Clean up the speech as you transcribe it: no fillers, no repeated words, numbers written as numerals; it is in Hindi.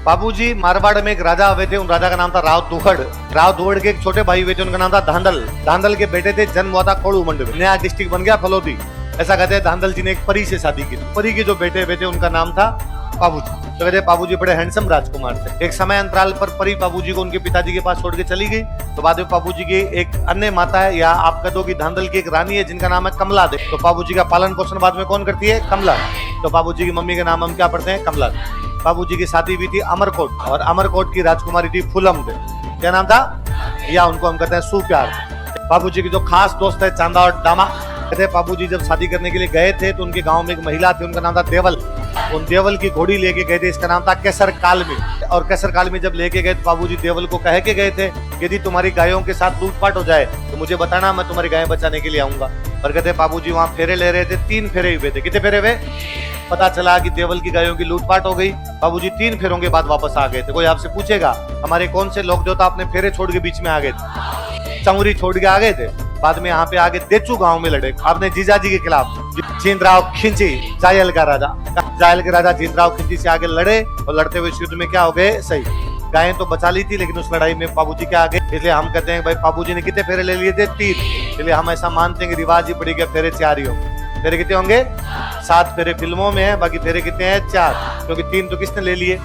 बाबूजी मारवाड़ में एक राजा हुए थे, उन राजा का नाम था राव दुहड़। राव दुहड़ के एक छोटे भाई हुए थे, उनका नाम था धांधल। धांधल के बेटे थे, जन्म हुआ था कोड़ूमंड में, नया डिस्ट्रिक्ट बन गया फलोदी। ऐसा कहते हैं धांधल जी ने एक परी से शादी की। परी के जो बेटे हुए थे उनका नाम था बाबूजी। तो कहते हैं बाबूजी बड़े हैंडसम राजकुमार थे। एक समय अंतराल पर परी बाबूजी को उनके पिताजी के पास छोड़ के चली गई। तो बाद में बाबूजी की एक अन्य माता है, या आप कह दो कि धांधल की एक रानी है जिनका नाम है कमला दे। तो बाबूजी का पालन पोषण बाद में कौन करती है? कमला। तो बाबूजी की मम्मी का नाम हम क्या पढ़ते हैं? कमला। बाबूजी की शादी हुई थी अमरकोट, और अमरकोट की राजकुमारी थी फुलम दे। क्या नाम था? या उनको हम कहते हैं सुप्यार। बाबूजी की जो खास दोस्त है चांदा और डामा। कहते हैं बाबूजी जब शादी करने के लिए गए थे तो उनके गांव में एक महिला थी, उनका नाम था देवल। उन देवल की घोड़ी लेके गए थे, इसका नाम था केसर कालमी। और केसर कालमी जब लेके गए तो बाबूजी देवल को कह के गए थे, यदि तुम्हारी गायों के साथ लूटपाट हो जाए तो मुझे बताना, मैं तुम्हारी गायें बचाने के लिए आऊंगा। पर कहते बाबूजी वहां फेरे ले रहे थे, 3 फेरे हुए थे। कितने फेरे हुए? पता चला कि देवल की गायों की लूटपाट हो गई। बाबूजी 3 फेरों के बाद वापस आ गए थे। कोई आपसे पूछेगा हमारे कौन से लोग जो था अपने फेरे छोड़ के बीच में आ गए थे? चंगुरी छोड़ के आ गए थे। बाद में यहाँ पे आगे देचू गांव में लड़े आपने जीजाजी के खिलाफ। जींदराव खिंची, जायल का राजा, जायल के राजा जींदराव खिंची से आगे लड़े, और लड़ते हुए इस युद्ध में क्या हो गए? सही, गायें तो बचा ली थी, लेकिन उस लड़ाई में बाबूजी क्या आ गए। इसलिए हम कहते हैं भाई बाबूजी ने कितने फेरे ले लिए थे? 3। इसलिए हम ऐसा मानते हैं कि रिवाज ही पड़ी गया फेरे 4 ही होंगे। फेरे कितने होंगे? 7 फेरे फिल्मों में है, बाकी फेरे कितने हैं? 4, क्योंकि 3 तो किसने ले लिए?